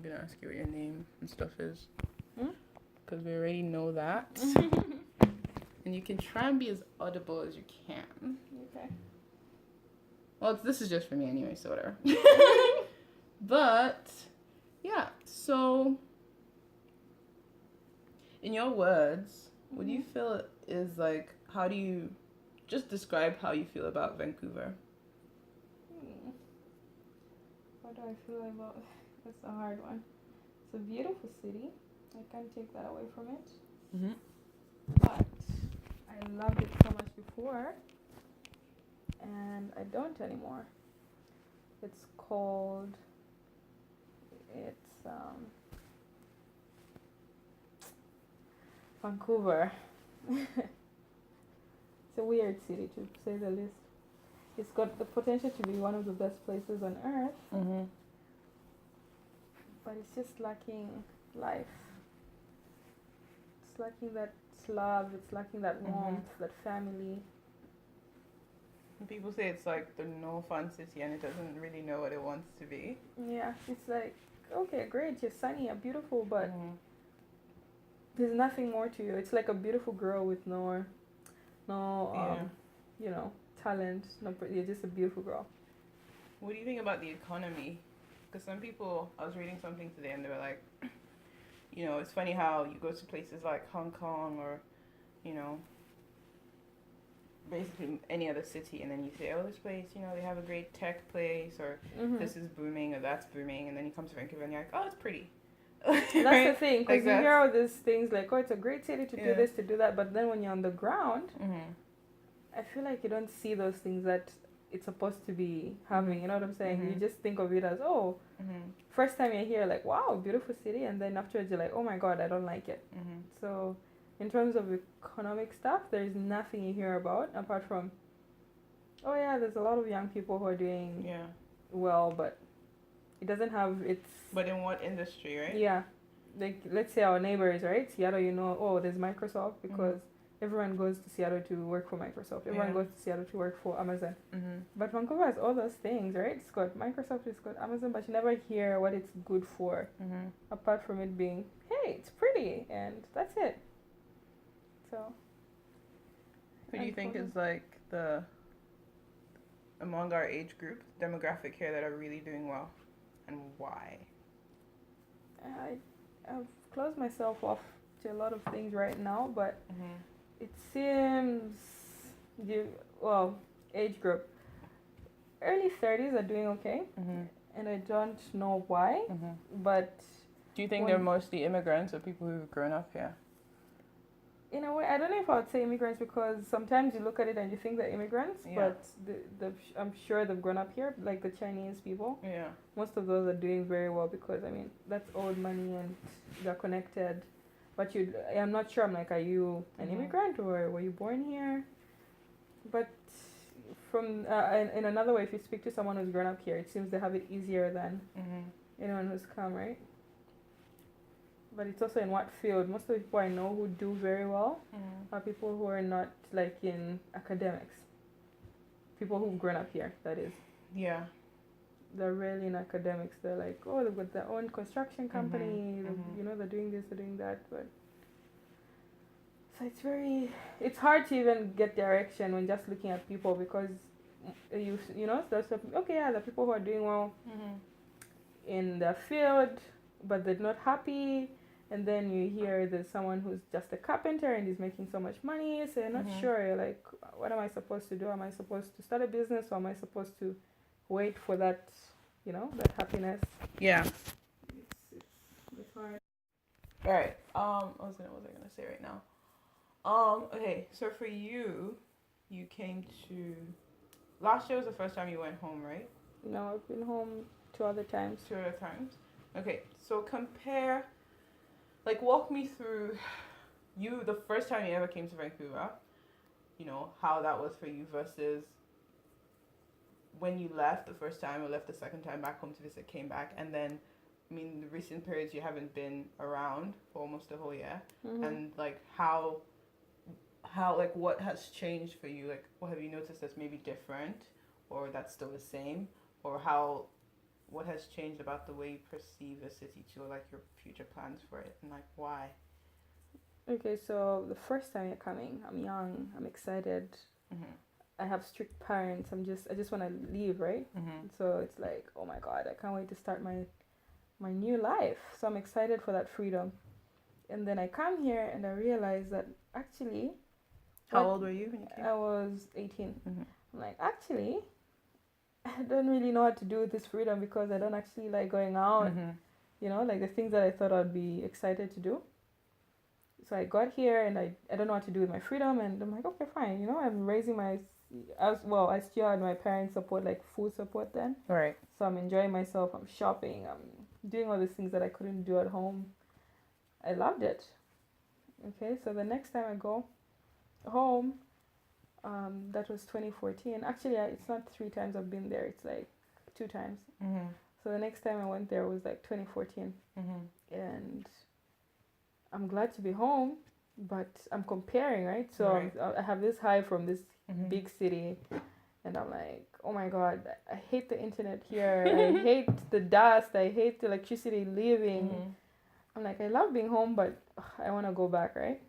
I'm gonna ask you what your name and stuff is. Hmm? Because we already know that. And you can try and be as audible as you can. Okay. Well, this is just for me anyway, so whatever. But, yeah, so, in your words, what do you feel is like, how do you, just describe how you feel about Vancouver? What do I feel about? That's a hard one. It's a beautiful city. I can't take that away from it. Mm-hmm. But I loved it so much before, and I don't anymore. It's called. It's Vancouver. It's a weird city to say the least. It's got the potential to be one of the best places on earth, Mm-hmm. but it's just lacking life. It's lacking that love, it's lacking that warmth, that family. People say it's like the no fun city and it doesn't really know what it wants to be. Yeah, it's like, okay, great, you're sunny, you're beautiful, but there's nothing more to you. It's like a beautiful girl with no talent. No, you're just a beautiful girl. What do you think about the economy? Because some people, I was reading something today and they were like, it's funny how you go to places like Hong Kong or, basically any other city, and then you say, oh, this place, they have a great tech place, or this is booming, or that's booming, and then you come to Vancouver and you're like, oh, it's pretty. That's the thing, because Like you hear all these things like, oh, it's a great city to do this, to do that, but then when you're on the ground, I feel like you don't see those things that it's supposed to be having, you know what I'm saying? You just think of it as, first time you're here, like, wow, beautiful city, and then afterwards you're like, oh my god, I don't like it. So in terms of economic stuff, there's nothing you hear about apart from, oh yeah, there's a lot of young people who are doing well, but it doesn't have its... But in what industry, right? Yeah. Like, let's say our neighbors, right? Seattle, there's Microsoft because everyone goes to Seattle to work for Microsoft. Everyone goes to Seattle to work for Amazon. But Vancouver has all those things, right? It's got Microsoft, it's got Amazon, but you never hear what it's good for. Apart from it being, hey, it's pretty, and that's it. So. Who do you think is like among our age group, demographic here that are really doing well, and why? I've closed myself off to a lot of things right now, but it seems age group early 30s are doing okay, and I don't know why, but do you think they're mostly immigrants or people who've grown up here? In a way, I don't know if I would say immigrants, because sometimes you look at it and you think they're immigrants, but I'm sure they've grown up here, like the Chinese people. Yeah. Most of those are doing very well because, that's old money and they're connected. But I'm not sure, I'm like, are you an immigrant or were you born here? But from, in another way, if you speak to someone who's grown up here, it seems they have it easier than anyone who's come, right? But it's also in what field. Most of the people I know who do very well are people who are not like in academics. People who've grown up here, that is. Yeah. They're rarely in academics. They're like, oh, they've got their own construction company. They're doing this, they're doing that. But so it's hard to even get direction when just looking at people, because there's the people who are doing well in their field, but they're not happy. And then you hear there's someone who's just a carpenter and is making so much money, so you're not sure. You're like, what am I supposed to do? Am I supposed to start a business, or am I supposed to wait for that, that happiness? Yeah. It's hard. All right. What was I gonna say right now? Okay. So for you came to. Last year was the first time you went home, right? No, I've been home two other times. Okay, so compare, walk me through the first time you ever came to Vancouver, how that was for you versus when you left the first time or left the second time back home to visit, came back, and then, the recent periods you haven't been around for almost a whole year, and how what has changed for you? What have you noticed that's maybe different, or that's still the same, or what has changed about the way you perceive the city too, like your future plans for it, and like why? Okay, so the first time you're coming, I'm young, I'm excited. Mhm. I have strict parents. I just want to leave, right? Mhm. So it's like, oh my god, I can't wait to start my new life. So I'm excited for that freedom. And then I come here and I realize that actually, How old were you when you came? I was 18. Mhm. I'm like, actually, I don't really know what to do with this freedom because I don't actually like going out. Mhm. You know, like the things that I thought I'd be excited to do. So I got here and I don't know what to do with my freedom. And I'm like, okay, fine. You know, I'm raising I still had my parents' support, like food support then. Right. So I'm enjoying myself. I'm shopping. I'm doing all these things that I couldn't do at home. I loved it. Okay, so the next time I go home, that was 2014. Actually, it's not 3 times I've been there. It's like 2 times. Mhm. So the next time I went there was like 2014, Mhm. and I'm glad to be home, but I'm comparing, right? So Right. I have this high from this Mhm. big city, and I'm like, oh my god, I hate the internet here. I hate the dust. I hate the electricity leaving. Mhm. I'm like, I love being home, but I want to go back, right?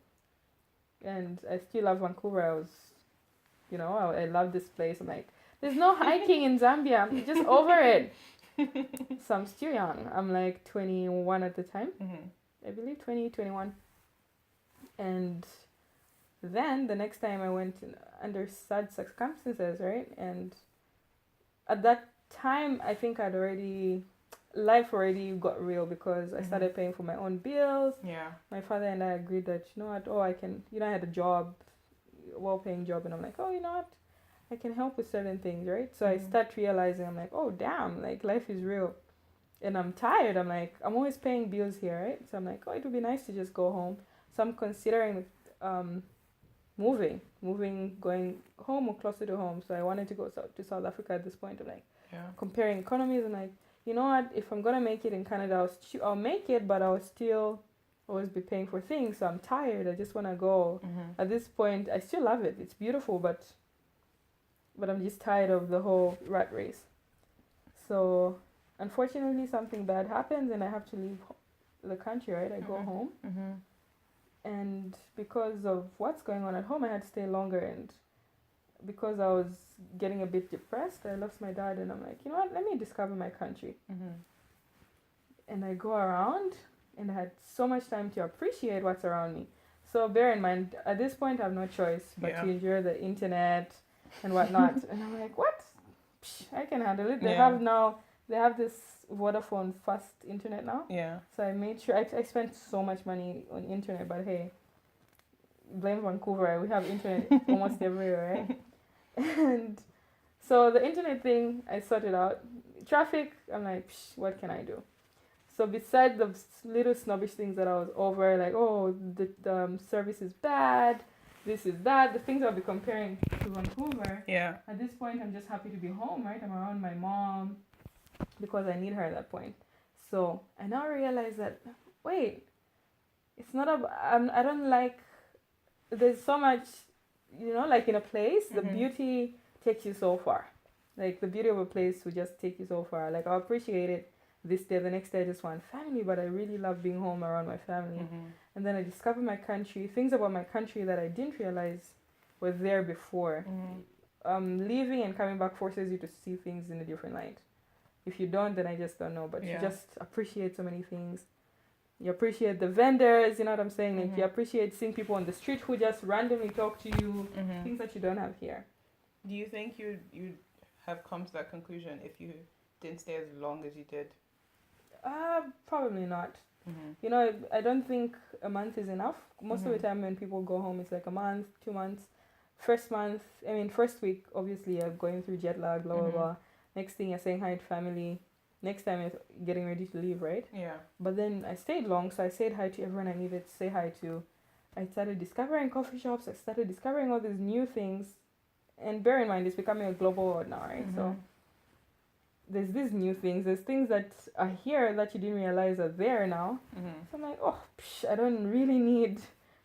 And I still love Vancouver. I love this place. I'm like, there's no hiking in Zambia. I'm just over it. So I'm still young. I'm like 21 at the time. Mhm. I believe 21. And then the next time I went under sad circumstances, right? And at that time, I think life already got real because I started paying for my own bills. Yeah. My father and I agreed that, you know what, I had a job, well-paying job, and I'm like, oh, you know what, I can help with certain things, right? So I start realizing, I'm like, oh, damn, like life is real. And I'm tired. I'm like, I'm always paying bills here, right? So I'm like, oh, it would be nice to just go home. So I'm considering going home or closer to home. So I wanted to go to South Africa at this point. I'm like, comparing economies. I'm like, you know what? If I'm gonna make it in Canada, I'll make it, but I'll still always be paying for things. So I'm tired. I just wanna go. At this point, I still love it. It's beautiful, but I'm just tired of the whole rat race. So unfortunately, something bad happens, and I have to leave the country. Right? I go home. And because of what's going on at home, I had to stay longer. And because I was getting a bit depressed, I lost my dad, and I'm like, you know what? Let me discover my country. And I go around, and I had so much time to appreciate what's around me. So bear in mind, at this point, I have no choice but to enjoy the internet and whatnot. And I'm like, what? Psh, I can handle it. They have this Vodafone fast internet now. Yeah. So I made sure I spent so much money on internet, but hey, blame Vancouver. We have internet almost everywhere, right? And so the internet thing, I sorted out. Traffic, I'm like, psh, what can I do? So besides the little snobbish things that I was over, like, oh, the service is bad, this is that, the things I'll be comparing to Vancouver. Yeah. At this point, I'm just happy to be home, right? I'm around my mom because I need her at that point. So I now realize that, wait, it's not I don't like, there's so much, like in a place, the beauty takes you so far. Like the beauty of a place will just take you so far. Like I'll appreciate it this day, the next day I just want family, but I really love being home around my family. And then I discovered my country, things about my country that I didn't realize were there before. Leaving and coming back forces you to see things in a different light. If you don't, then I just don't know. But you just appreciate so many things. You appreciate the vendors, you know what I'm saying? Like you appreciate seeing people on the street who just randomly talk to you, things that you don't have here. Do you think you'd have come to that conclusion if you didn't stay as long as you did? Probably not. I don't think a month is enough. Most of the time when people go home, it's like a month, 2 months. First week, obviously you're going through jet lag, blah, blah, blah. Next thing you're saying hi to family. Next time you're getting ready to leave, right? Yeah. But then I stayed long, so I said hi to everyone I needed to say hi to. I started discovering coffee shops. I started discovering all these new things. And bear in mind, it's becoming a global world now, right? So there's these new things. There's things that are here that you didn't realize are there now. So I'm like, I don't really need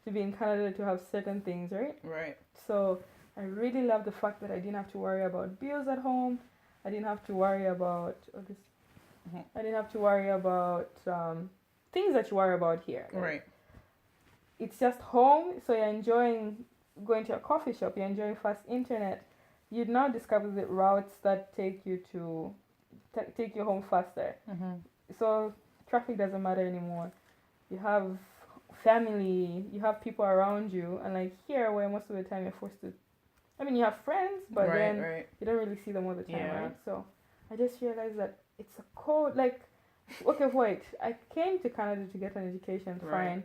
to be in Canada to have certain things, right? Right. So I really love the fact that I didn't have to worry about bills at home. I didn't have to worry about Mhm. I didn't have to worry about things that you worry about here. Like, Right. it's just home, so you're enjoying going to a coffee shop, you're enjoying fast internet. You'd now discover the routes that take you to take you home faster. Mhm. So traffic doesn't matter anymore. You have family, you have people around you, and like here, where most of the time you're forced to. I mean, you have friends, but Right. then Right. you don't really see them all the time, Yeah. right? So I just realized that it's a code. Like, okay, wait, I came to Canada to get an education, Right. fine,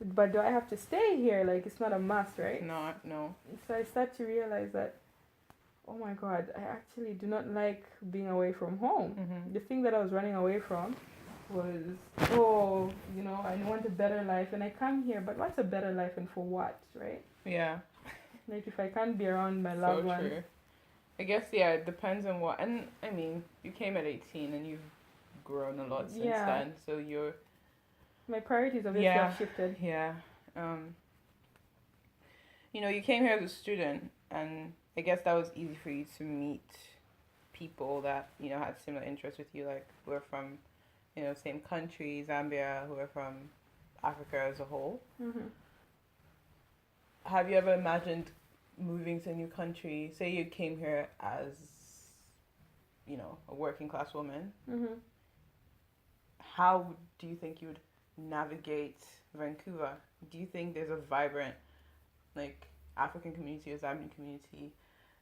but do I have to stay here? Like, it's not a must, right? Not. No. So I start to realize that, oh my God, I actually do not like being away from home. Mhm. The thing that I was running away from was, oh, I want a better life, and I come here, but what's a better life and for what, right? Yeah. Like, if I can't be around my So loved ones. true. I guess yeah. It depends on what. And I mean, you came at 18, and you've grown a lot since Yeah. then. So you're. My priorities obviously Yeah. have shifted. Yeah. You came here as a student, and I guess that was easy for you to meet people that had similar interests with you, like who are from, same country, Zambia, who are from Africa as a whole. Mm-hmm. Have you ever imagined moving to a new country? Say you came here as, a working class woman. Mm-hmm. How do you think you would navigate Vancouver? Do you think there's a vibrant, like, African community or Zambian community?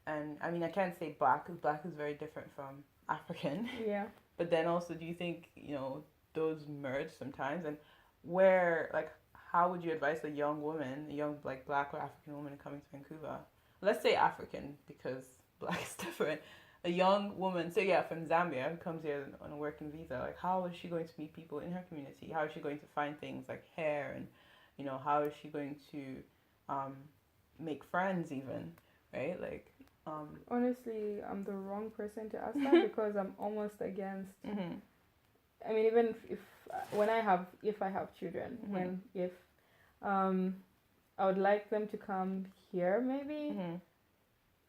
And I mean, I can't say black because black is very different from African. Yeah. But then also, do you think, those merge sometimes? And where, like, how would you advise a young woman, a young, like, black or African woman coming to Vancouver? Let's say African because black is different. A young woman, so yeah, from Zambia, who comes here on a working visa, like, how is she going to meet people in her community? How is she going to find things like hair and, how is she going to make friends even, right? Like, Honestly, I'm the wrong person to ask that because I'm almost against. mm-hmm. I mean, even if when I have children, Mm-hmm. if I would like them to come here maybe Mm-hmm.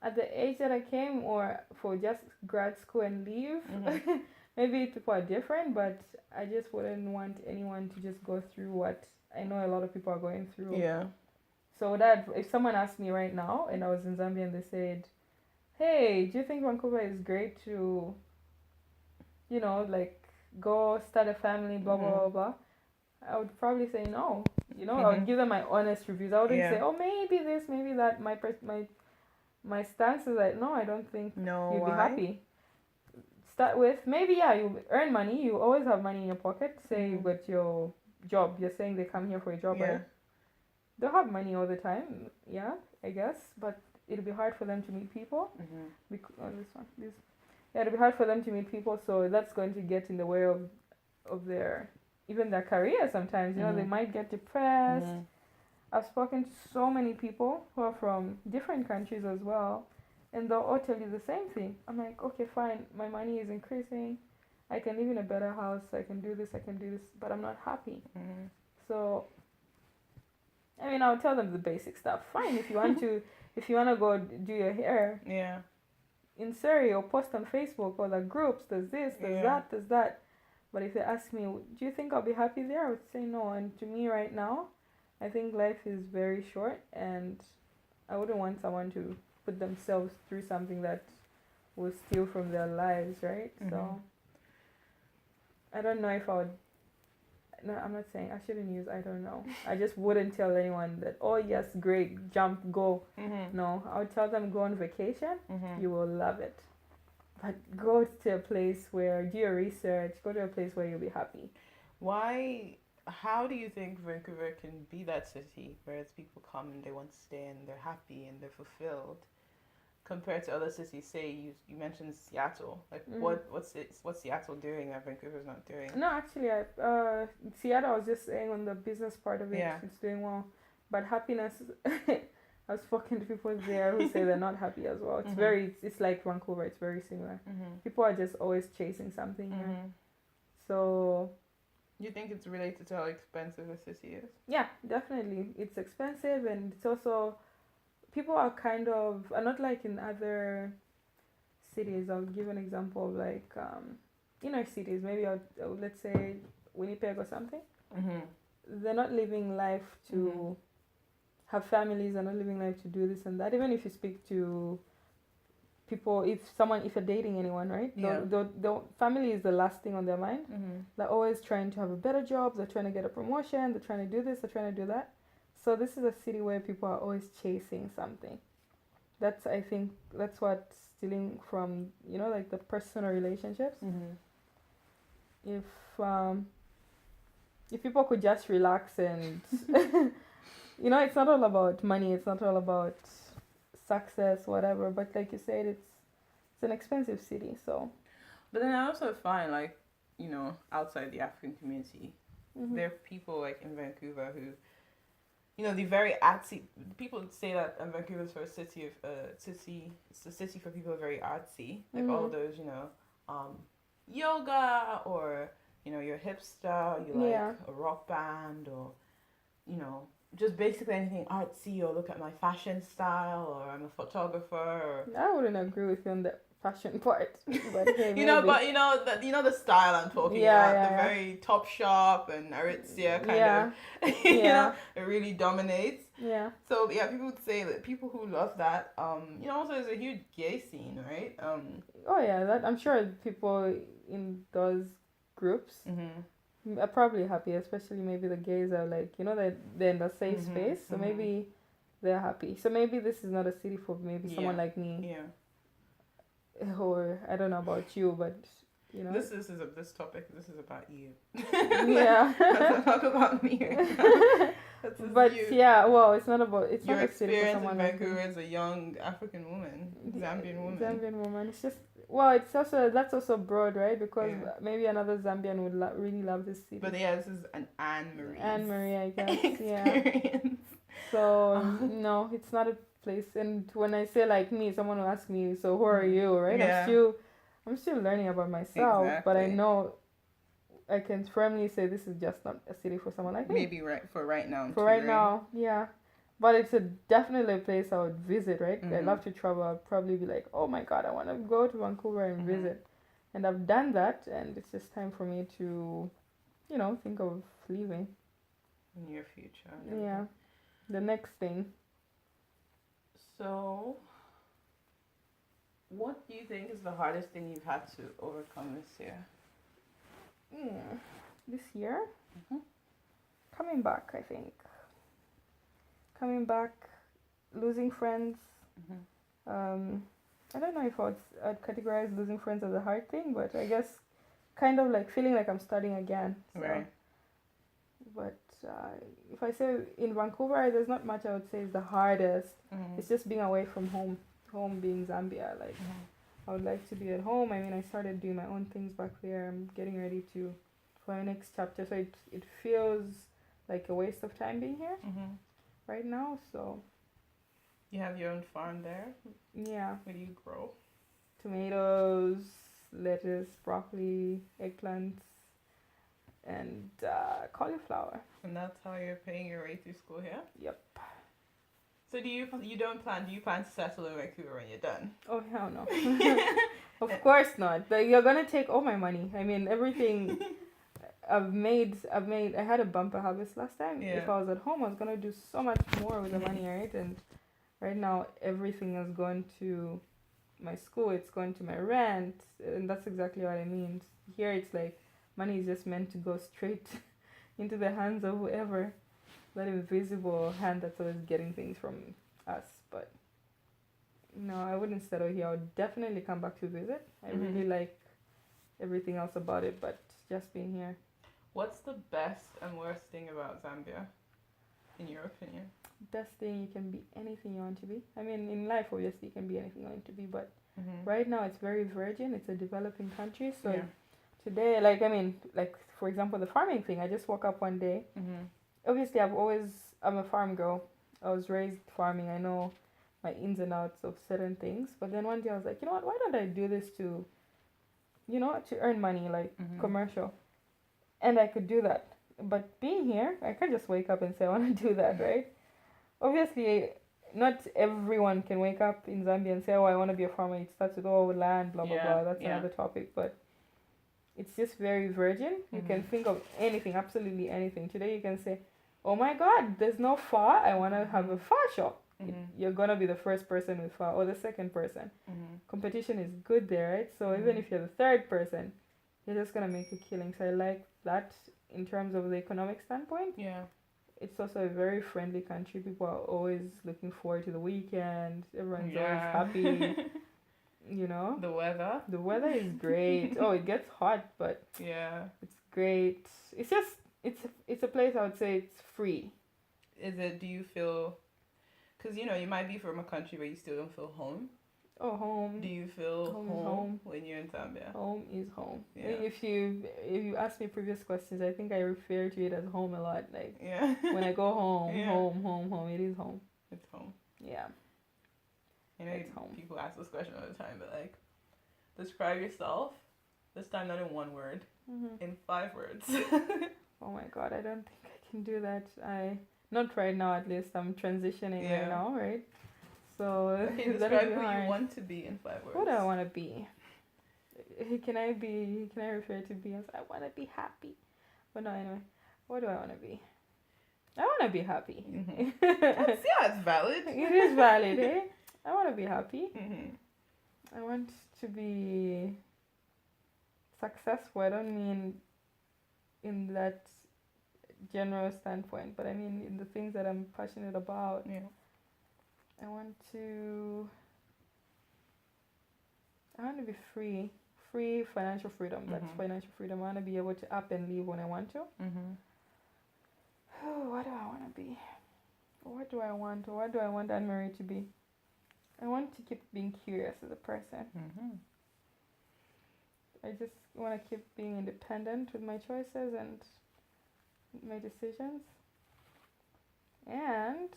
at the age that I came, or for just grad school and leave. Mm-hmm. Maybe people are different, but I just wouldn't want anyone to just go through what I know a lot of people are going through. Yeah. So that if someone asked me right now and I was in Zambia and they said, hey, do you think Vancouver is great to, like go start a family, blah, blah, blah, blah, I would probably say no. I would give them my honest reviews. I wouldn't say, oh, maybe this, maybe that. My stance is like, no, I don't think you'd be happy. Start with, maybe, yeah, you earn money. You always have money in your pocket. Say with your job, you're saying they come here for a job, right? They'll have money all the time, yeah, I guess, but it'll be hard for them to meet people. It'll be hard for them to meet people, so that's going to get in the way of their career sometimes. They might get depressed. I've spoken to so many people who are from different countries as well, and they'll all tell you the same thing. I'm like, okay, fine, my money is increasing, I can live in a better house, I can do this, but I'm not happy. So I mean, I'll tell them the basic stuff. Fine, if you want to go do your hair, in Surrey, or post on Facebook, or the groups, there's this, there's that. But if they ask me, do you think I'll be happy there? I would say no. And to me right now, I think life is very short, and I wouldn't want someone to put themselves through something that will steal from their lives, right? So I don't know if I would. No, I'm not saying I shouldn't use I don't know. I just wouldn't tell anyone that, oh yes, great, jump, go. No, I would tell them go on vacation. You will love it. But go to a place where, do your research, go to a place where you'll be happy. How do you think Vancouver can be that city where people come and they want to stay and they're happy and they're fulfilled, compared to other cities? Say you mentioned Seattle. Like what's Seattle doing that Vancouver's not doing? No, actually, Seattle, I was just saying on the business part of it, it's doing well. But happiness, I've spoken to people there who say they're not happy as well. It's it's like Vancouver. It's very similar. People are just always chasing something here. So. You think it's related to how expensive the city is? Yeah, definitely. It's expensive, and it's also, people are not like in other cities. I'll give an example of like inner cities, maybe let's say Winnipeg or something, Mm-hmm. they're not living life to have families, they're not living life to do this and that. Even if you speak to people, if you're dating anyone, right? Yeah. The family is the last thing on their mind. Mm-hmm. They're always trying to have a better job, they're trying to get a promotion, they're trying to do this, they're trying to do that. So this is a city where people are always chasing something. I think that's what's stealing from, like the personal relationships. Mm-hmm. If people could just relax and it's not all about money, it's not all about success, whatever, but like you said, it's an expensive city, so. But then I also find, like, outside the African community, Mhm. there are people like in Vancouver who, the very artsy. People say that Vancouver is for a city of city. It's a city for people who are very artsy, like all Mhm. those, yoga, or you're a hipster, you like Yeah. a rock band, or just basically anything artsy, or look at my fashion style, or I'm a photographer, or I wouldn't agree with you on the fashion part, but hey, maybe. but the style I'm talking Yeah, about, yeah, the yeah. very top shop and Aritzia kind Yeah, of, yeah, it really dominates. yeah. So yeah, people would say that people who love that, also there's a huge gay scene, right? Oh yeah, that I'm sure people in those groups are probably happy, especially maybe the gays are like, they're in a safe space, so maybe they're happy. So maybe this is not a city for maybe someone like me. Yeah. Or I don't know about you, but This topic. This is about you. Yeah. Let's talk about me. But you. yeah, well, it's not Your a city for experience someone in like Vancouver me. as a young African woman, Zambian woman. Zambian woman. It's just that's also broad, right? Because Yeah. maybe another Zambian would really love this city. But yeah, this is an Anne Marie. Anne Marie, I guess. Experience. Yeah. So no, it's not a place. And when I say like me, someone will ask me, "So who are you?" Right? Yeah. I'm still learning about myself, but I Exactly. know I can firmly say this is just not a city for someone like me. Maybe right now. For right now, yeah. But it's definitely a place I would visit, right? I love to travel. I'd probably be like, oh my god, I want to go to Vancouver and visit. And I've done that, and it's just time for me to, think of leaving. Near future. Yeah. The next thing. So, what do you think is the hardest thing you've had to overcome this year? This year? Coming back, I think. Coming back, losing friends. I don't know if I'd categorize losing friends as a hard thing, but I guess kind of like feeling like I'm starting again. So. Right. But if I say in Vancouver, there's not much I would say is the hardest. It's just being away from home. Home being Zambia. Like, I would like to be at home. I mean, I started doing my own things back there. I'm getting ready for my next chapter. So it feels like a waste of time being here right now. So. You have your own farm there? Yeah. What do you grow? Tomatoes, lettuce, broccoli, eggplants, and cauliflower. And that's how you're paying your way through school here? Yep. So do you plan to settle in Vancouver when you're done? Oh hell no. Of course not. You're gonna take all my money. I mean everything I've made I had a bumper harvest last time. Yeah. If I was at home I was gonna do so much more with the money, right? And right now everything has gone to my school, it's going to my rent, and that's exactly what I mean. Here it's like money is just meant to go straight into the hands of whoever, that invisible hand that's always getting things from us. But no, I wouldn't settle here. I would definitely come back to visit. I really like everything else about it, but just being here. What's the best and worst thing about Zambia, in your opinion? Best thing, you can be anything you want to be. I mean, in life, obviously, you can be anything you want to be, but right now it's very virgin. It's a developing country, so today, for example, the farming thing. I just woke up one day. Obviously, I'm a farm girl. I was raised farming. I know my ins and outs of certain things. But then one day I was like, you know what? Why don't I do this to earn money, like commercial? And I could do that. But being here, I can't just wake up and say I want to do that, right? Obviously, not everyone can wake up in Zambia and say, oh, I want to be a farmer. It starts with, oh, land, blah, blah, blah. That's another topic. But it's just very virgin. You can Mhm. think of anything, absolutely anything. Today you can say, "Oh my God, there's no pho. I want to have a pho shop." Mhm. You're gonna be the first person with pho or the second person. Mhm. Competition is good there, right? So even Mhm. if you're the third person, you're just gonna make a killing. So I like that in terms of the economic standpoint. Yeah. It's also a very friendly country. People are always looking forward to the weekend. Everyone's always Yeah. happy. You know, The weather. the weather is great. Oh, it gets hot, but Yeah. it's great. It's just it's a place I would say it's free. Is it? Do you feel? Because you might be from a country where you still don't feel home. Oh, home. Do you feel Home is home home. when you're in Zambia? Home is home. Yeah. If you ask me previous questions, I think I refer to it as home a lot. Like Yeah. when I go home, Yeah. home. It is home. It's home. Yeah, it's home. People ask this question all the time, but like, describe yourself. This time, not in one word, in 5 words. Oh my God, I don't think I can do that. Not right now. At least I'm transitioning right Yeah. now, right? So Okay, that'll describe be who hard. you want to be in 5 words. What do I want to be? Can I refer to be as I want to be happy? But no, anyway. What do I want to be? I want to be happy. Mm-hmm. It's valid. It is valid, eh? I want to be happy. Mm-hmm. I want to be successful. I don't mean in that general standpoint, but I mean in the things that I'm passionate about. Yeah. I want to be free. Free financial freedom. That's financial freedom. I want to be able to up and leave when I want to. Mm-hmm. Oh, what do I want to be? What do I want? What do I want Anne-Marie to be? I want to keep being curious as a person. Mm-hmm. I just want to keep being independent with my choices and my decisions. And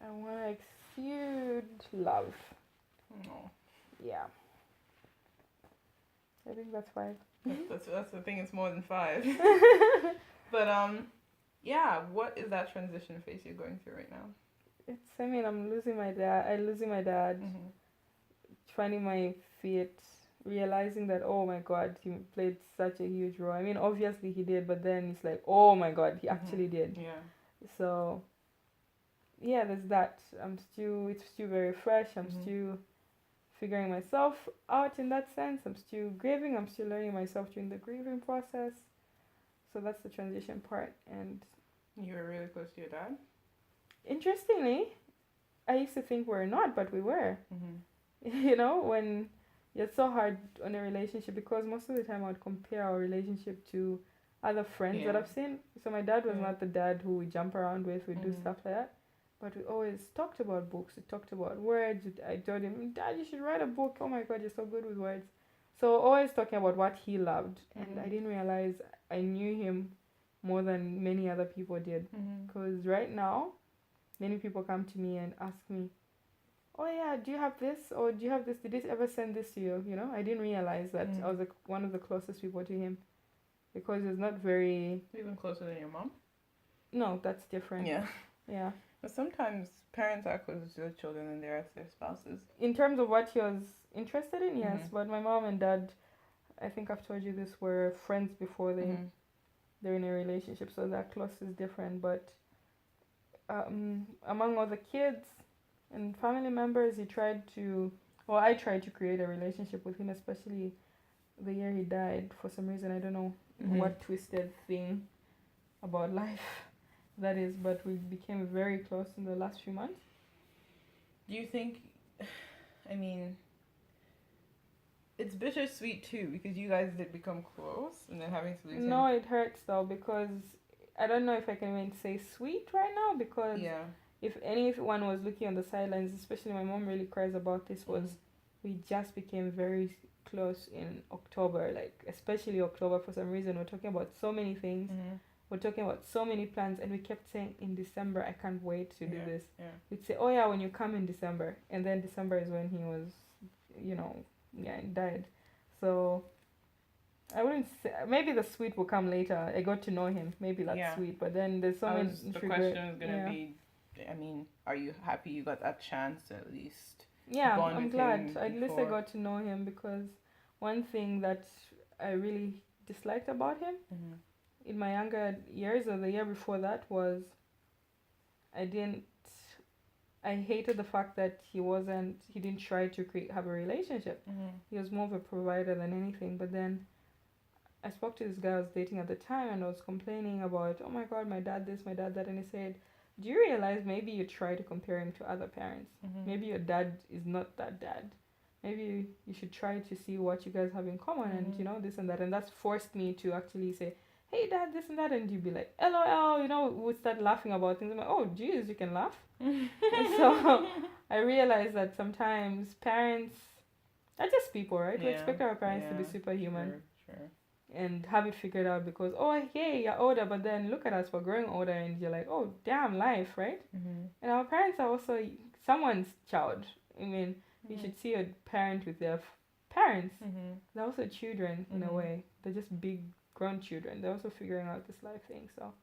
I want to exude love. Oh. Yeah. I think that's 5. That's the thing. It's more than 5. But yeah. What is that transition phase you're going through right now? I'm losing my dad. Mm-hmm. Finding my feet, realizing that, oh my God, he played such a huge role. I mean, obviously he did, but then it's like, oh my God, he actually did. Yeah. So yeah, there's that. It's still very fresh. I'm still figuring myself out in that sense. I'm still grieving. I'm still learning myself during the grieving process. So that's the transition part. And You were really close to your dad? interestingly, I used to think we're not, but we were. Mm-hmm. When it's so hard on a relationship, because most of the time I would compare our relationship to other friends that I've seen. So my dad was not the dad who we jump around with, we do stuff like that. But we always talked about books, we talked about words. I told him, Dad, you should write a book. Oh my God, you're so good with words. So always talking about what he loved. And I didn't realize I knew him more than many other people did. Because right now, many people come to me and ask me, oh yeah, do you have this? Or do you have this? Did this ever send this to you? I didn't realize that I was one of the closest people to him. Because it's not very... Even closer than your mom? No, that's different. Yeah. Yeah. But sometimes parents are closer to their children than they are to their spouses. In terms of what he was interested in, yes. But my mom and dad, I think I've told you this, were friends before they're in a relationship. So that close is different. But among other kids and family members, I tried to create a relationship with him, especially the year he died. For some reason, I don't know what twisted thing about life that is, but we became very close in the last few months. Do you think, I mean, it's bittersweet too, because you guys did become close and then having to lose him. No, it hurts though, because I don't know if I can even say sweet right now, because if anyone was looking on the sidelines, especially my mom really cries about this, was we just became very close in October, like especially October. For some reason we're talking about so many things, we're talking about so many plans, and we kept saying in December, I can't wait to do this. We'd say, oh yeah, when you come in December, and then December is when he was, died. So I wouldn't say, maybe the sweet will come later. I got to know him, maybe that's sweet, but then there's so many. The question is gonna be, I mean, are you happy you got that chance to at least? Yeah, I'm glad. At least I got to know him, because one thing that I really disliked about him Mm-hmm. in my younger years or the year before that was I didn't. I hated the fact that he didn't try to have a relationship. Mm-hmm. He was more of a provider than anything. But then I spoke to this guy I was dating at the time and I was complaining about, oh my god, my dad this, my dad that. And he said, do you realize maybe you try to compare him to other parents? Mm-hmm. Maybe your dad is not that dad. Maybe you should try to see what you guys have in common and, you know, this and that. And that's forced me to actually say, hey, dad, this and that. And you'd be like, LOL, you know, we'd start laughing about things. I'm like, oh, geez, you can laugh. So I realized that sometimes parents are just people, right? We expect our parents to be superhuman Sure. and have it figured out because, oh, hey, you're older, but then look at us, we're growing older, and you're like, oh, damn, life, right? Mm-hmm. And our parents are also someone's child. I mean, you should see a parent with their parents. Mm-hmm. They're also children in a way. They're just big grown children. They're also figuring out this life thing. So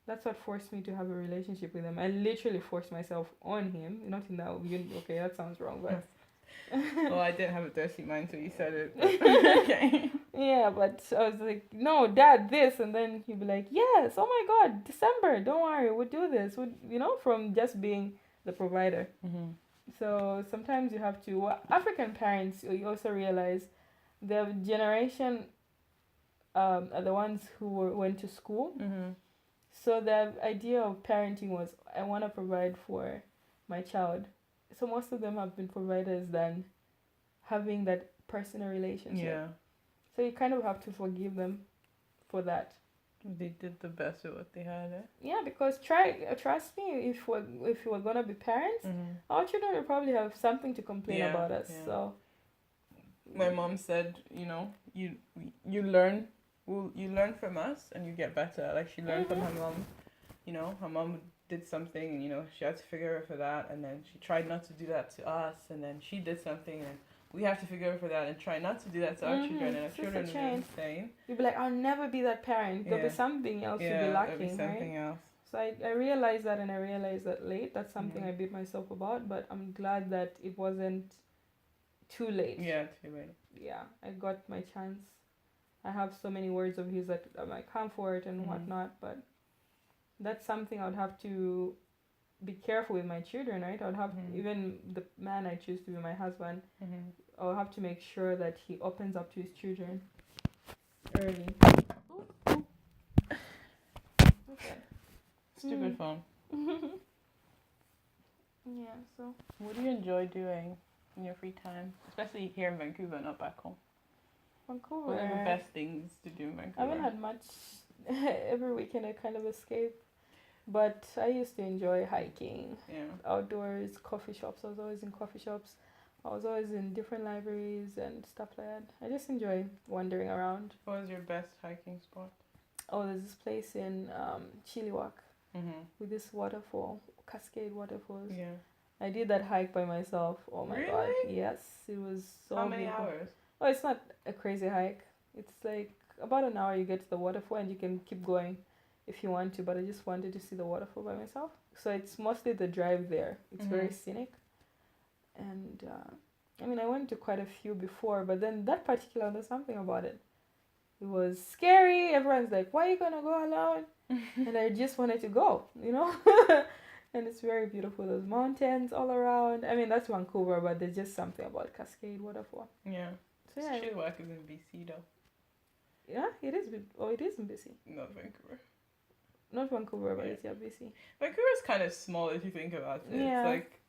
that's what forced me to have a relationship with him. I literally forced myself on him. Not in that okay, that sounds wrong, but well, I didn't have a dirty mind till you said it. Okay. Yeah, but I was like, no, dad, this, and then he'd be like, yes, oh my god, December, don't worry, we'll do this. You know, from just being the provider. Mm-hmm. So sometimes you have to. Well, African parents, you also realize, the generation are the ones who went to school. Mm-hmm. So the idea of parenting was, I want to provide for my child. So most of them have been providers than having that personal relationship. Yeah. So you kind of have to forgive them for that. They did the best with what they had. Yeah, because trust me, if we're gonna be parents, our children will probably have something to complain about us. Yeah. So my mom said, you know, you learn. You learn from us and you get better. Like she learned from her mom. You know, her mom did something and, you know, she had to figure her for that, and then she tried not to do that to us, and then she did something and we have to figure her for that and try not to do that to our children, and our children will be the same. You'll be like, I'll never be that parent. There'll be something else you'll be lacking, there'll be something else. So I realized that, and I realized that late. That's something I beat myself about, but I'm glad that it wasn't too late. Yeah, too late. Yeah, I got my chance. I have so many words of his that are my comfort and whatnot, but that's something I would have to be careful with my children, right? I would have even the man I choose to be my husband. I'll have to make sure that he opens up to his children early. Okay. Stupid phone. Yeah. So. What do you enjoy doing in your free time, especially here in Vancouver, not back home? Vancouver. What are the best things to do in Vancouver? I haven't had much. Every weekend I kind of escape. But I used to enjoy hiking, outdoors, coffee shops. I was always in coffee shops. I was always in different libraries and stuff like that. I just enjoy wandering around. What was your best hiking spot? Oh, there's this place in Chilliwack with this waterfall, Cascade Waterfalls. Yeah. I did that hike by myself. Oh my god. Yes, it was so How many beautiful. hours? Oh, it's not a crazy hike. It's like about an hour you get to the waterfall and you can keep going if you want to, but I just wanted to see the waterfall by myself. So it's mostly the drive there. It's very scenic. And I mean, I went to quite a few before, but then that particular, there's something about it. It was scary. Everyone's like, why are you gonna go alone? And I just wanted to go, you know? And it's very beautiful. There's mountains all around. I mean, that's Vancouver, but there's just something about Cascade Waterfall. Yeah. So yeah. Chilliwack is in BC though. Yeah, it is. Oh, it is in BC. Not Vancouver. Not Vancouver, but it's BC. Vancouver's kind of small if you think about it. Yeah. It's like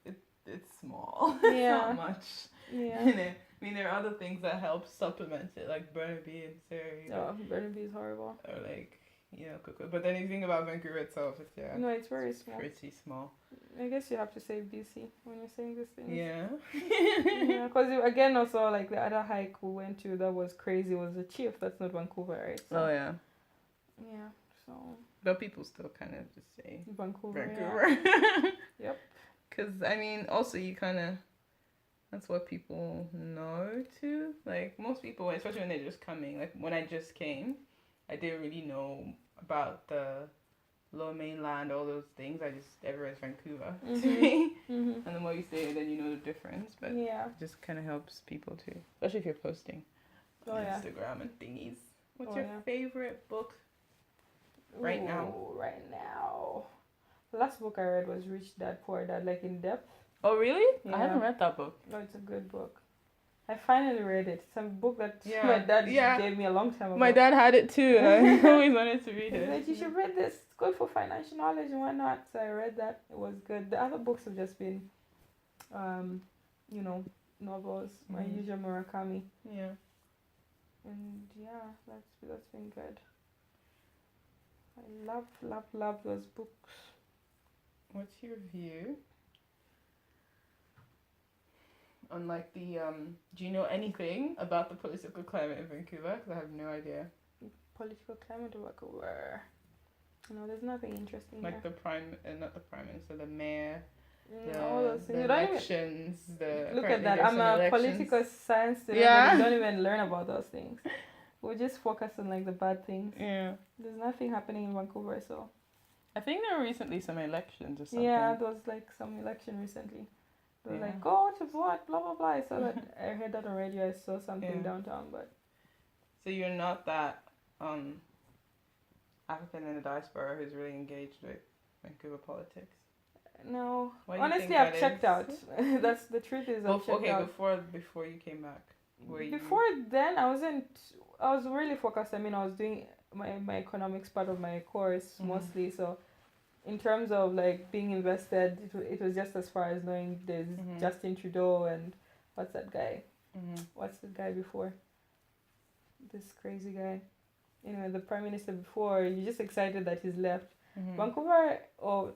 it's small. Yeah. It's not much. Yeah. I mean, there are other things that help supplement it, like Burnaby and Surrey. Oh, Burnaby is horrible. Or like, you know, Cook. But then if you think about Vancouver itself, it's No, it's very small. Pretty small. I guess you have to say BC when you're saying these things. Yeah. Yeah, because again, also like the other hike we went to that was crazy was the Chief. That's not Vancouver, right? So, Oh yeah. Yeah. So. But people still kind of just say Vancouver. Yeah. Yep. Because I mean, also you kind of. That's what people know too. Like most people, especially when they're just coming. Like when I just came, I didn't really know about the Lower Mainland, all those things. I just everywhere's Vancouver to me. And the more you stay, then you know the difference. But yeah, it just kind of helps people too, especially if you're posting. Oh yeah. Instagram and thingies. What's Oh, your yeah. favorite book? Right now. Right now. The last book I read was Rich Dad Poor Dad, like in depth. Oh, really? I Yeah. haven't read that book. No, it's a good book. I finally read it. It's a book that Yeah. my dad Yeah. gave me a long time ago. My dad had it too, and I always wanted to read He it. said, you should read this. It's good for financial knowledge and whatnot. So I read that. It was good. The other books have just been, you know, novels. My Mhm. usual Murakami. Yeah. And yeah, that's been good. I love those books. What's your view on like the do you know anything about the political climate in Vancouver? Because I have no idea. Political climate of Vancouver. No, there's nothing interesting Like here. not the prime minister, the mayor, All those things. the You don't even elections, the look at apparently that. there's I'm some a elections. political science student, Yeah. and we don't even learn about those things. We just focus on like the bad things. Yeah. There's nothing happening in Vancouver, so I think there were recently some elections or something. yeah, there was like some election recently. They were Yeah. like, go to vote, blah blah blah. I saw that. I heard that on radio. I saw something Yeah. downtown, but So you're not that African in the diaspora who's really engaged with Vancouver politics. no. Why do you Honestly, think I've that checked is? out. That's the truth is I've checked Okay, out. before you came back, were you? Before then, I was really focused. I mean, I was doing my economics part of my course Mhm. mostly. So, in terms of like being invested, it was just as far as knowing there's Mhm. Justin Trudeau and what's that guy? Mhm. What's the guy before? This crazy guy. Anyway, the prime minister before. You're just excited that he's left. Mhm. Vancouver or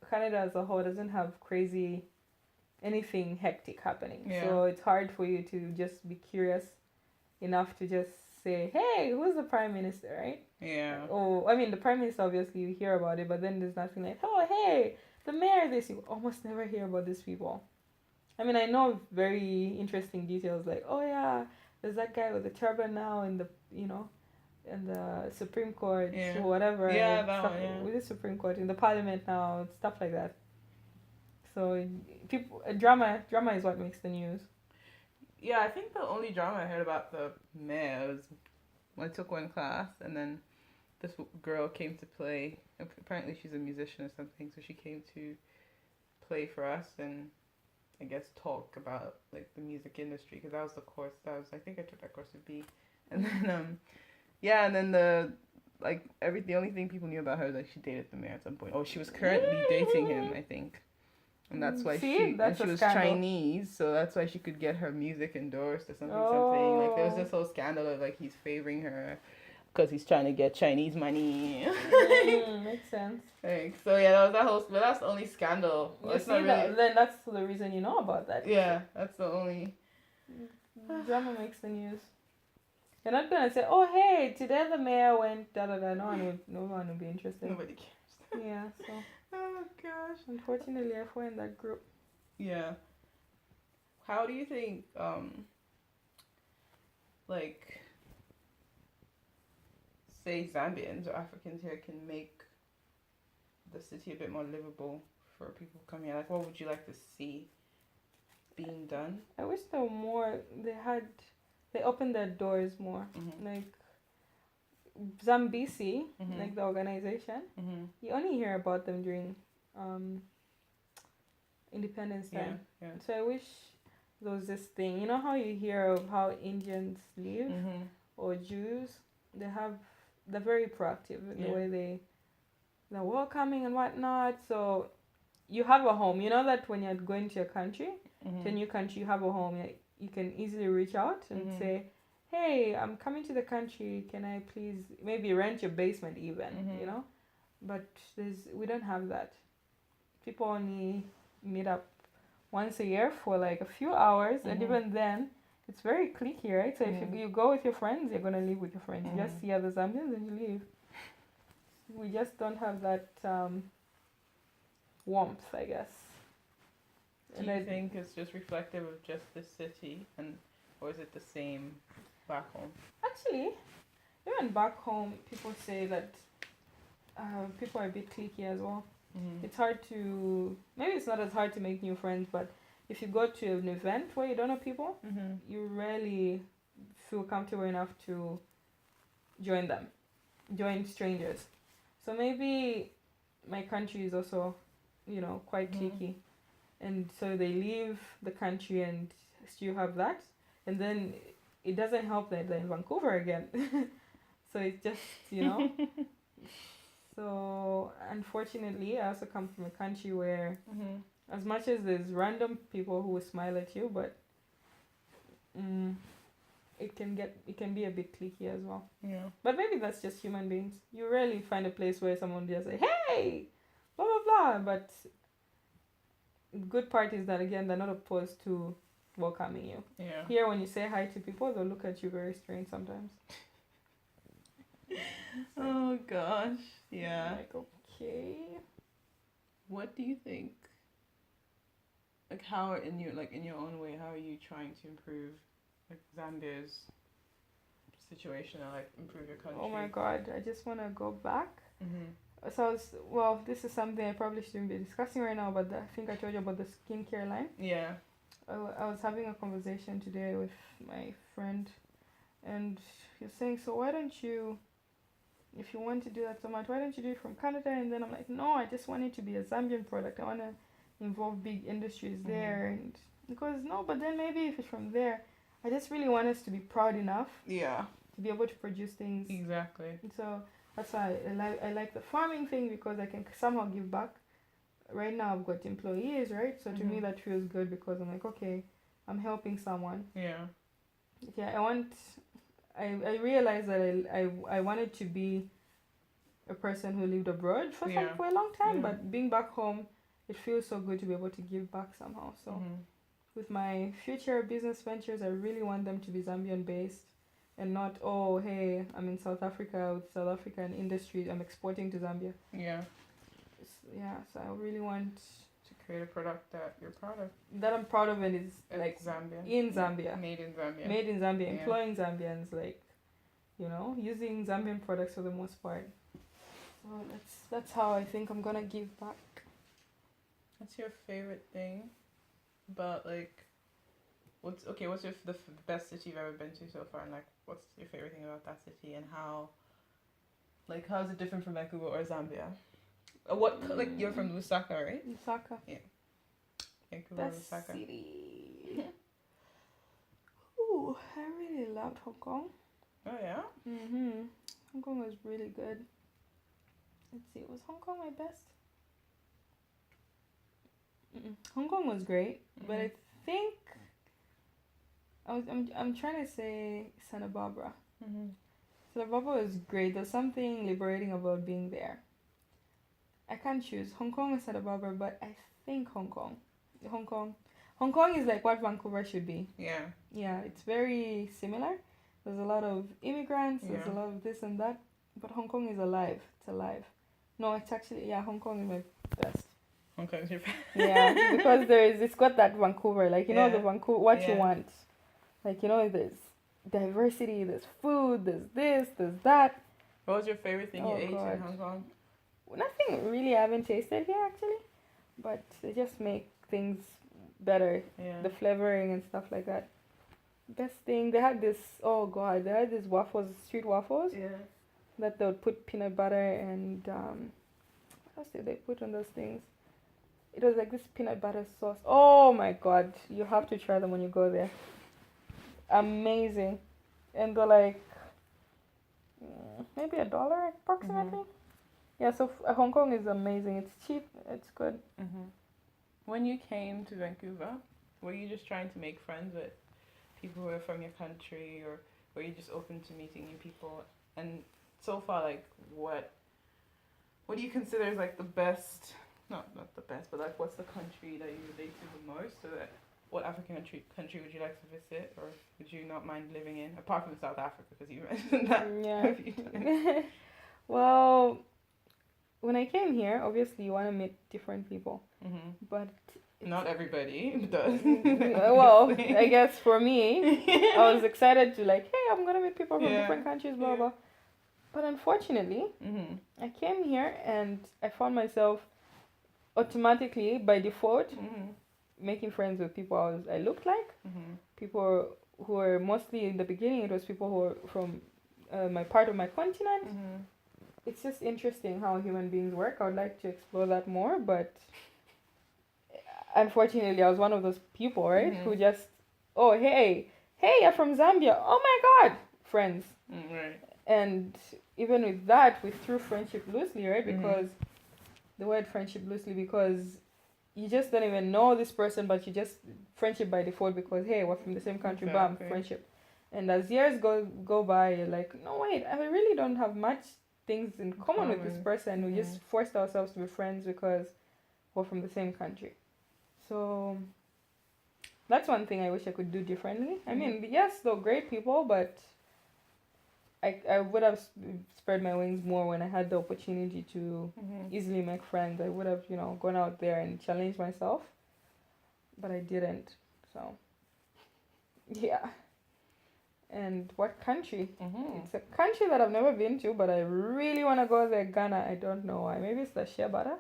Canada as a whole doesn't have crazy anything hectic happening. Yeah. So it's hard for you to just be curious enough to just say, hey, who's the prime minister, right? Yeah. Oh, I mean, the prime minister, obviously, you hear about it, but then there's nothing like, oh, hey, the mayor, this. You almost never hear about these people. I mean, I know very interesting details like, oh, yeah, there's that guy with the turban now in the, in the Supreme Court, Yeah. or whatever. Yeah, that stuff, one, yeah. with the Supreme Court, in the parliament now, stuff like that. So, drama is what makes the news. Yeah, I think the only drama I heard about the mayor was when I took one class, and then this girl came to play. Apparently, she's a musician or something, so she came to play for us and I guess talk about like the music industry, because that was the course I think I took that course with B, and then and then the only thing people knew about her was like she dated the mayor at some point. Oh, she was currently dating him, I think. And that's why she was scandal. Chinese, so that's why she could get her music endorsed or something. Like there was this whole scandal of like he's favoring her because he's trying to get Chinese money. Makes sense. Like, so yeah, that was that whole. But that's the only scandal. Then that's the reason you know about that. Yeah, that's the only. Drama makes the news. You're not gonna say, "Oh, hey, today the mayor went da da da." No one would be interested. Nobody cares. Yeah. So. Oh gosh. Unfortunately, I fall in that group. Yeah. How do you think, like, say Zambians or Africans here can make the city a bit more livable for people coming here? Like, what would you like to see being done? I wish there were more. They opened their doors more. Mm-hmm. Like Zambisi, Mm-hmm. like the organization. Mm-hmm. You only hear about them during Independence time. Yeah. So I wish there was this thing. You know how you hear of how Indians live Mm-hmm. or Jews? They're very proactive in the Yeah. way they're welcoming and whatnot. So you have a home. You know that when you're going to your country, Mm-hmm. to a new country, you have a home. You can easily reach out and Mhm. say, hey, I'm coming to the country. Can I please maybe rent your basement even, Mhm. But we don't have that. People only meet up once a year for like a few hours. And Mhm. even then, it's very cliquey, right? So if Mhm. you go with your friends, you're going to live with your friends. You just Mhm. see other Zambians and you leave. We just don't have that warmth, I guess. Do you think it's just reflective of just the city, or is it the same back home? Actually, even back home, people say that people are a bit cliquey as well. Mm-hmm. It's hard to, maybe it's not as hard to make new friends, but if you go to an event where you don't know people, Mm-hmm. you rarely feel comfortable enough to join strangers. So maybe my country is also, quite cliquey, and so they leave the country and still have that, and then it doesn't help that they're in Vancouver again. So it's just, So unfortunately, I also come from a country where, as much as there's random people who will smile at you, but it can be a bit cliquey as well. Yeah. But maybe that's just human beings. You rarely find a place where someone just say, "Hey, blah blah blah." But the good part is that again, they're not opposed to welcoming you. Yeah. Here, when you say hi to people, they'll look at you very strange sometimes. Oh gosh. Yeah. Like, okay. What do you think? Like, how in your own way, how are you trying to improve like Zambia's situation and like improve your country? Oh my god, I just want to go back. Mm-hmm. So this is something I probably shouldn't be discussing right now, but I think I told you about the skincare line. Yeah. I was having a conversation today with my friend, and he was saying, so why don't you, if you want to do that so much, why don't you do it from Canada? And then I'm like, no, I just want it to be a Zambian product. I want to involve big industries there, and because but then maybe if it's from there, I just really want us to be proud enough. Yeah. To be able to produce things. Exactly. And so that's why I like the farming thing, because I can somehow give back. Right now I've got employees, right? So to me that feels good, because I'm like, okay, I'm helping someone. Yeah. Yeah, I realized that I wanted to be a person who lived abroad for a long time, but being back home, it feels so good to be able to give back somehow. So with my future business ventures, I really want them to be Zambian based, and not, oh, hey, I'm in South Africa with South African industry, I'm exporting to Zambia. Yeah. So I really want to create a product that you're proud of. That I'm proud of, and is like Zambia. In Zambia. Made in Zambia. Made in Zambia, employing Zambians, like, using Zambian products for the most part. So that's how I think I'm gonna give back. What's your favorite thing about, like, what's the best city you've ever been to so far, and like what's your favorite thing about that city, and how is it different from Vancouver or Zambia? Like, you're from Lusaka, right? Lusaka. Yeah. Vancouver, best Lusaka. City. Ooh, I really loved Hong Kong. Oh yeah? Hong Kong was really good. Let's see, was Hong Kong my best? Hong Kong was great, but I think I'm trying to say Santa Barbara. Santa Barbara was great. There's something liberating about being there. I can't choose Hong Kong or Santa Barbara, but I think Hong Kong. Hong Kong is like what Vancouver should be. Yeah. Yeah, it's very similar. There's a lot of immigrants. There's a lot of this and that, but Hong Kong is alive. It's alive. No, it's actually Hong Kong is my best. Hong Kong's your best. Yeah, because it's got that Vancouver, like, the Vancouver, what you want. Like, there's diversity, there's food, there's this, there's that. What was your favorite thing you ate in Hong Kong? Nothing really I haven't tasted here, actually. But they just make things better. Yeah. The flavoring and stuff like that. Best thing, they had these waffles, street waffles. Yeah. That they would put peanut butter and, what else did they put on those things? It was like this peanut butter sauce. Oh my god, you have to try them when you go there. Amazing. And they're like maybe $1 approximately. Yeah, so Hong Kong is amazing. It's cheap, it's good. When you came to Vancouver, were you just trying to make friends with people who are from your country, or were you just open to meeting new people? And so far, like, what do you consider is like the best, not the best, but like what's the country that you relate to the most? So that, what African country would you like to visit, or would you not mind living in, apart from South Africa, because you mentioned that a few times? Well, when I came here, obviously you want to meet different people, but not everybody does. Well, I guess for me, I was excited to like, hey, I'm gonna meet people from different countries, blah blah. But unfortunately, I came here and I found myself automatically, by default, making friends with people I looked like, people who are mostly in the beginning, it was people who were from my part of my continent. Mm-hmm. It's just interesting how human beings work. I would like to explore that more, but unfortunately, I was one of those people, right, Mm-hmm. who just, oh, hey, you're from Zambia. Oh my God, friends. Right. And even with that, we threw friendship loosely, right? Mhm. Because the word friendship loosely, because you just don't even know this person, but you just friendship by default because hey, we're from the same country, bam, Exactly. friendship. And as years go by, you're like, no wait, I really don't have much things in common with this person. We just forced ourselves to be friends because we're from the same country. So that's one thing I wish I could do differently. I mean, yes, they're great people, but I would have spread my wings more when I had the opportunity to easily make friends. I would have, gone out there and challenged myself, but I didn't. So, yeah. And what country? It's a country that I've never been to, but I really want to go there. Ghana. I don't know why. Maybe it's the shea butter.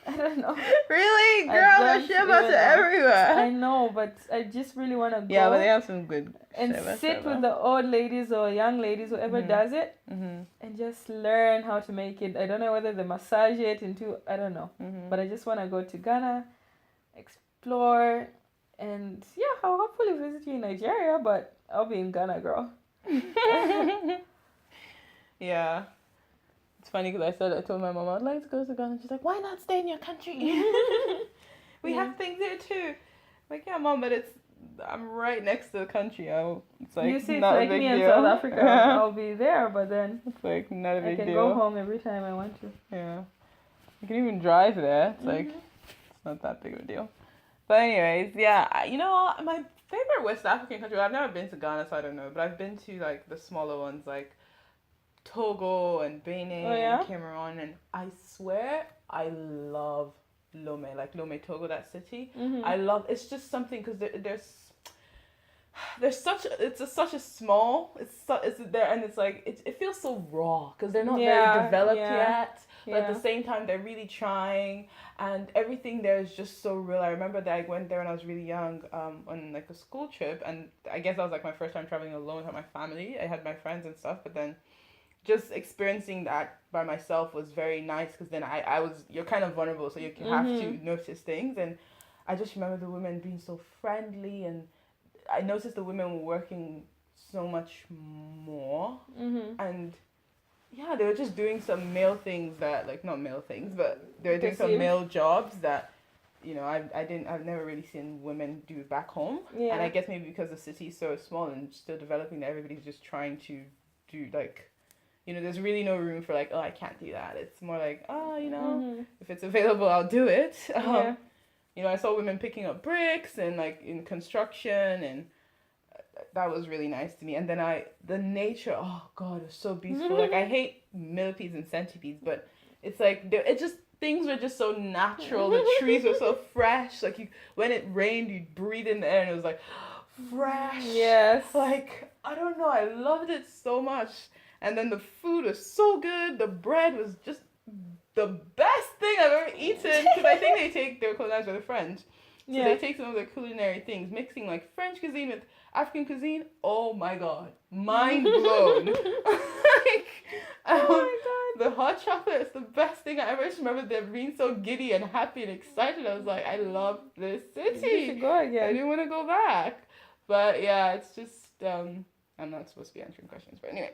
I don't know. Really? Girl, there's shea butter everywhere. I know, but I just really want to go. Yeah, but they have some good and sit with the old ladies or young ladies, whoever does it, and just learn how to make it. I don't know whether they massage it into, I don't know. But I just want to go to Ghana, explore, and yeah, I'll hopefully visit you in Nigeria, but I'll be in Ghana, girl. Yeah. It's funny because I told my mom I'd like to go to Ghana. She's like, why not stay in your country? We have things here too. Like, yeah, mom, but I'm right next to the country. It's like, you see, it's not like a big me in deal. South Africa. I'll be there, but then it's like not a big deal. I can go home every time I want to. Yeah. You can even drive there. It's like, it's not that big of a deal. But anyways, yeah, my favorite West African country, I've never been to Ghana, so I don't know, but I've been to like the smaller ones like Togo and Benin and Cameroon, and I swear I love Lomé, like Lomé, Togo, that city. I love, it's just something because there's such a small, it's there, and it's like it feels so raw because they're not very developed yet. But at the same time, they're really trying, and everything there is just so real. I remember that I went there when I was really young, on like a school trip, and I guess that was like my first time traveling alone without my family. I had my friends and stuff, but then just experiencing that by myself was very nice because then you're kind of vulnerable, so you have to notice things. And I just remember the women being so friendly, and I noticed the women were working so much more, and yeah, they were just doing some male things that, like, not male things, but they were doing some male jobs that, I've never really seen women do back home. And I guess maybe because the city's so small and still developing that everybody's just trying to do, like, there's really no room for, like, oh, I can't do that. It's more like, oh, if it's available, I'll do it. I saw women picking up bricks and, like, in construction, and that was really nice to me. And then the nature, oh God, it was so beautiful. Like, I hate millipedes and centipedes, but it's like, things were just so natural. The trees were so fresh. Like, when it rained, you'd breathe in the air and it was like, fresh. Yes. Like, I don't know, I loved it so much. And then the food was so good. The bread was just the best thing I've ever eaten. Because I think they were colonized by the French. So they take some of their culinary things, mixing like French cuisine with African cuisine. Oh my God. Mind blown. The hot chocolate is the best thing I ever. I just remember them being so giddy and happy and excited. I was like, I love this city. You should go again. I didn't want to go back. But yeah, it's just, I'm not supposed to be answering questions, but anyway.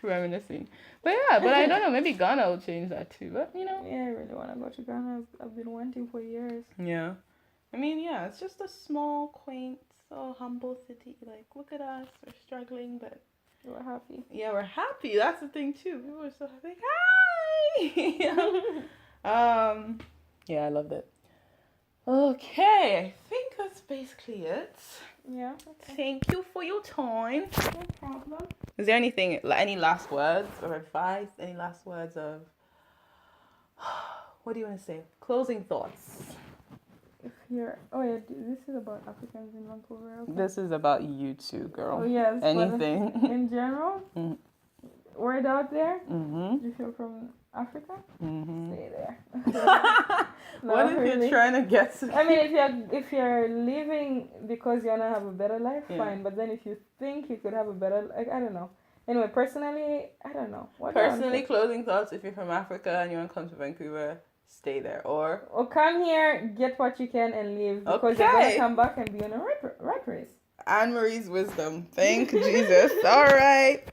Reminiscing. But I don't know, maybe Ghana will change that too, but Yeah, I really want to go to Ghana. I've been wanting for years. Yeah. I mean, yeah, it's just a small, quaint, so humble city. Like, look at us, we're struggling, but we're happy. Yeah, we're happy. That's the thing too. People were so happy. Like, hi! Yeah, I loved it. Okay, I think that's basically it. Yeah. Okay. Thank you for your time. No problem. Is there any last words of advice? Any last words of, what do you want to say? Closing thoughts. This is about Africans in Vancouver. Okay. This is about you too, girl. Oh yes. Anything. In general, word out there. Mm-hmm. If you're from Africa, Mm-hmm. stay there. What if you're trying to get to... I mean, if you're leaving because you wanna have a better life, Yeah. fine. But then if you think you could have a better, like, I don't know. Anyway, personally, I don't know. Personally, closing thoughts, if you're from Africa and you want to come to Vancouver, stay there. Or come here, get what you can, and leave because you're Okay. gonna come back and be on a rat race. Anne Marie's wisdom. Thank Jesus. All right.